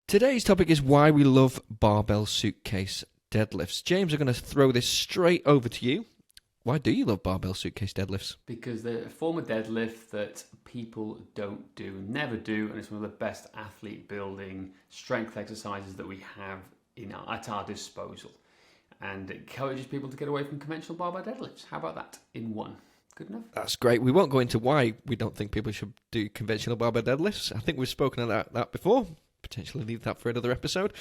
Today's topic is why we love barbell suitcase deadlifts. James, I'm going to throw this straight over to you. Why do you love barbell suitcase deadlifts? Because they're a form of deadlift that people don't do, never do, and it's one of the best athlete building strength exercises that we have at our disposal. And it encourages people to get away from conventional barbell deadlifts. How about that in one? Good enough? That's great. We won't go into why we don't think people should do conventional barbell deadlifts. I think we've spoken about that before. Potentially leave that for another episode.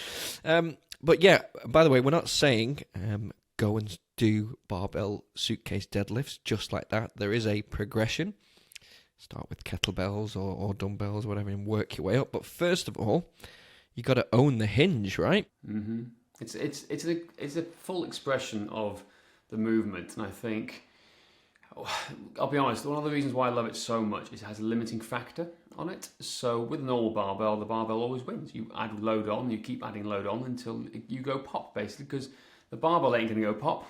But yeah, by the way, we're not saying go and do barbell suitcase deadlifts just like that. There is a progression. Start with kettlebells or dumbbells, whatever, and work your way up. But first of all, you got to own the hinge, right? Mm-hmm. It's a full expression of the movement, and I think, I'll be honest, one of the reasons why I love it so much is it has a limiting factor on it. So with a normal barbell, the barbell always wins. You add load on, you keep adding load on until you go pop, basically, because the barbell ain't going to go pop.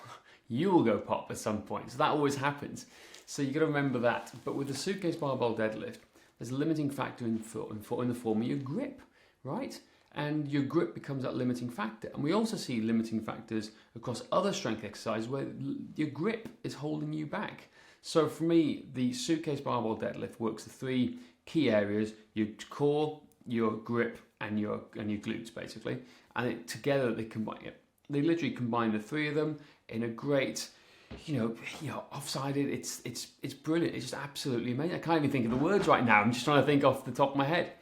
You will go pop at some point. So that always happens. So you got to remember that. But with the suitcase barbell deadlift, there's a limiting factor in the form of your grip, right? And your grip becomes that limiting factor. And we also see limiting factors across other strength exercises where your grip is holding you back. So for me, the suitcase barbell deadlift works the three key areas: your core, your grip, and your glutes, basically. And together they combine it. They literally combine the three of them in a great, offsided. It's brilliant. It's just absolutely amazing. I can't even think of the words right now. I'm just trying to think off the top of my head.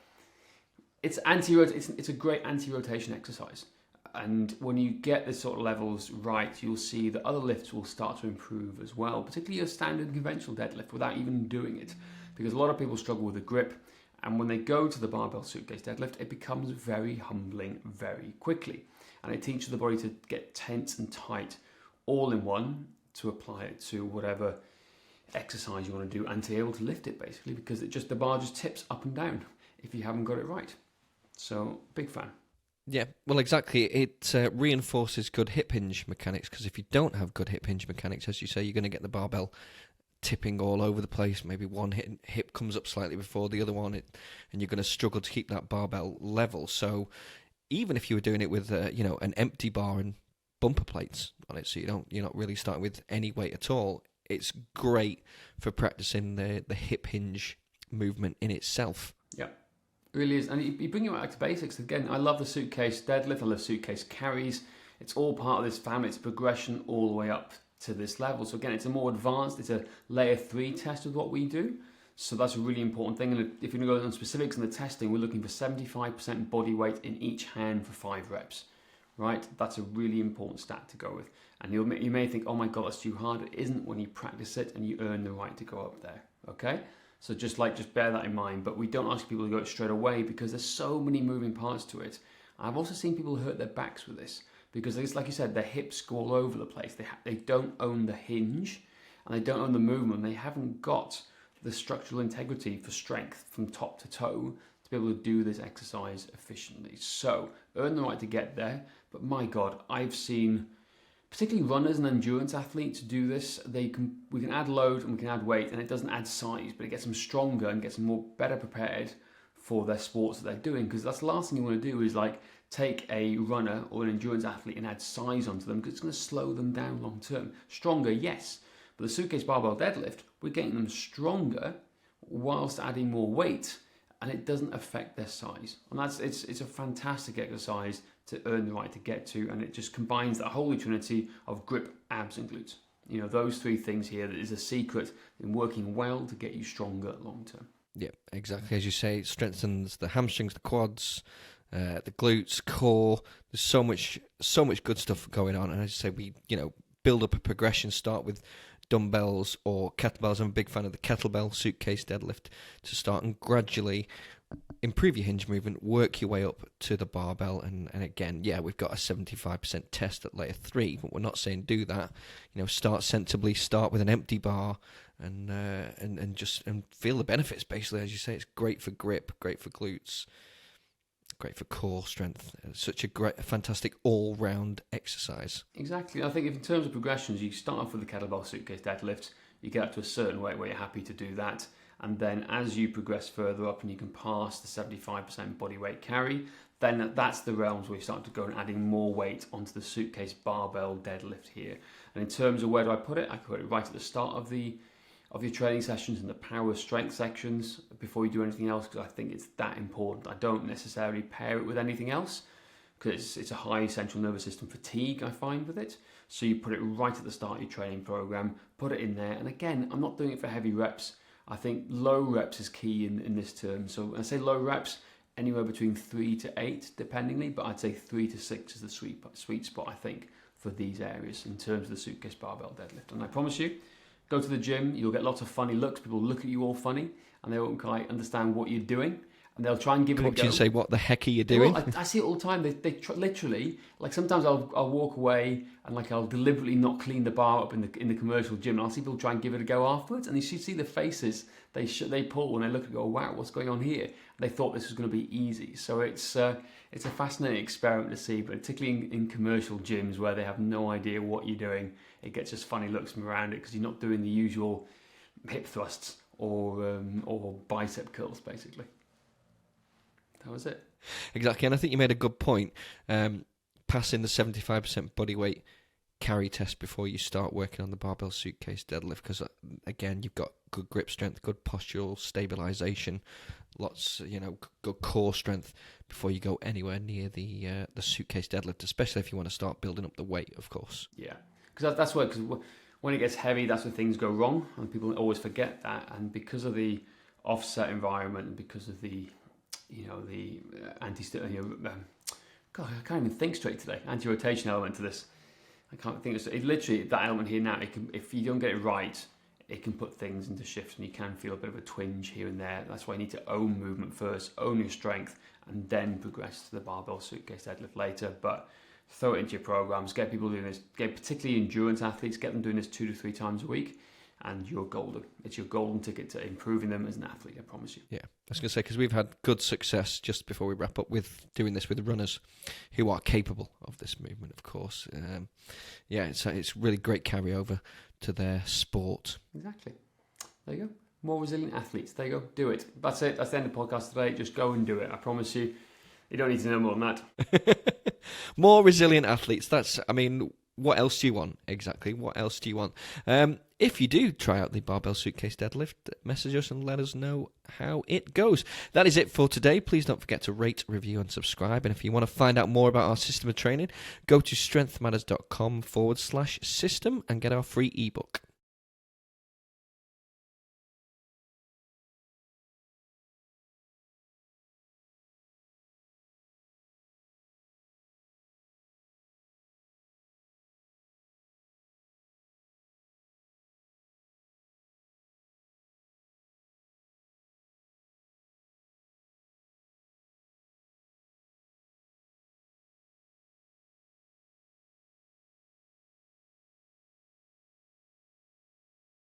It's a great anti-rotation exercise. And when you get the sort of levels right, you'll see that other lifts will start to improve as well, particularly your standard conventional deadlift without even doing it. Because a lot of people struggle with the grip, and when they go to the barbell suitcase deadlift, it becomes very humbling very quickly. And it teaches the body to get tense and tight all in one to apply it to whatever exercise you want to do and to be able to lift it, basically, because the bar just tips up and down if you haven't got it right. So, big fan. Yeah, well, exactly. It reinforces good hip hinge mechanics, because if you don't have good hip hinge mechanics, as you say, you're going to get the barbell tipping all over the place. Maybe one hip comes up slightly before the other one, and you're going to struggle to keep that barbell level. So even if you were doing it with an empty bar and bumper plates on it, so you're not really starting with any weight at all, it's great for practicing the hip hinge movement in itself. Yeah. Really is, and you bring it back to basics again. I love the suitcase deadlift. I love suitcase carries. It's all part of this family. It's a progression all the way up to this level. So again, it's a more advanced. It's a layer 3 test with what we do. So that's a really important thing. And if you're going to go on specifics in the testing, we're looking for 75% body weight in each hand for 5 reps. Right? That's a really important stat to go with. And you may think, oh my God, that's too hard. It isn't when you practice it and you earn the right to go up there. Okay? So just bear that in mind. But we don't ask people to go straight away because there's so many moving parts to it. I've also seen people hurt their backs with this because, like you said, their hips go all over the place. They don't own the hinge and they don't own the movement. They haven't got the structural integrity for strength from top to toe to be able to do this exercise efficiently. So earn the right to get there. But my God, I've seen particularly runners and endurance athletes do this. We can add load and we can add weight, and it doesn't add size, but it gets them stronger and gets them better prepared for their sports that they're doing. Because that's the last thing you want to do is take a runner or an endurance athlete and add size onto them, because it's going to slow them down long term. Stronger, yes, but the suitcase barbell deadlift, we're getting them stronger whilst adding more weight, and it doesn't affect their size. And it's a fantastic exercise to earn the right to get to, and it just combines that holy trinity of grip, abs, and glutes. Those three things here, that is a secret in working well to get you stronger long term. Yeah, exactly. As you say, it strengthens the hamstrings, the quads, the glutes, core. There's so much good stuff going on. And as you say, we build up a progression. Start with dumbbells or kettlebells. I'm a big fan of the kettlebell suitcase deadlift to start, and gradually improve your hinge movement, work your way up to the barbell, and again, yeah, we've got a 75% test at layer 3, but we're not saying do that. Start sensibly, start with an empty bar, and feel the benefits. Basically, as you say, it's great for grip, great for glutes, great for core strength. It's such a fantastic all-round exercise. Exactly. I think if in terms of progressions, you start off with the kettlebell suitcase deadlift, you get up to a certain weight where you're happy to do that. And then as you progress further up and you can pass the 75% body weight carry, then that's the realms where you start to go and adding more weight onto the Suitcase barbell deadlift here. And in terms of where do I put it, I put it right at the start of your training sessions and the power strength sections before you do anything else, because I think it's that important. I don't necessarily pair it with anything else because it's a high central nervous system fatigue I find with it. So you put it right at the start of your training program, put it in there. And again, I'm not doing it for heavy reps. I think low reps is key in this term. So when I say low reps, anywhere between 3 to 8 dependingly, but I'd say 3 to 6 is the sweet spot I think for these areas in terms of the Suitcase barbell deadlift. And I promise you, go to the gym, you'll get lots of funny looks. People look at you all funny and they won't quite understand what you're doing. And they'll try and give it a go. What do you say? What the heck are you doing? Well, I see it all the time. They literally, like sometimes I'll walk away and like I'll deliberately not clean the bar up in the commercial gym, and I'll see people try and give it a go afterwards. And you should see the faces they pull when they look and go, "Wow, what's going on here?" They thought this was going to be easy. So it's a fascinating experiment to see, but particularly in commercial gyms where they have no idea what you're doing, it gets just funny looks from around it because you're not doing the usual hip thrusts or bicep curls, basically. That was it. Exactly, and I think you made a good point. Passing the 75% body weight carry test before you start working on the barbell Suitcase deadlift, because again, you've got good grip strength, good postural stabilization, lots, good core strength before you go anywhere near the Suitcase deadlift, especially if you want to start building up the weight, of course. Yeah, because that's where, because when it gets heavy, that's where things go wrong, and people always forget that. And because of the offset environment, and because of the God, I can't even think straight today. Anti-rotation element to this. I can't think. It literally, that element here now, if you don't get it right, it can put things into shifts and you can feel a bit of a twinge here and there. That's why you need to own movement first, own your strength, and then progress to the barbell Suitcase deadlift later. But throw it into your programs, get people doing this, get particularly endurance athletes, get them doing this 2 to 3 times a week, and you're golden. It's your golden ticket to improving them as an athlete, I promise you. Yeah, I was going to say, because we've had good success, just before we wrap up, with doing this with runners who are capable of this movement, of course. It's really great carryover to their sport. Exactly. There you go. More resilient athletes. There you go. Do it. That's it. That's the end of the podcast today. Just go and do it. I promise you. You don't need to know more than that. More resilient athletes. What else do you want? Exactly. What else do you want? If you do try out the barbell Suitcase deadlift, message us and let us know how it goes. That is it for today. Please don't forget to rate, review and subscribe. And if you want to find out more about our system of training, go to strengthmatters.com/system and get our free ebook.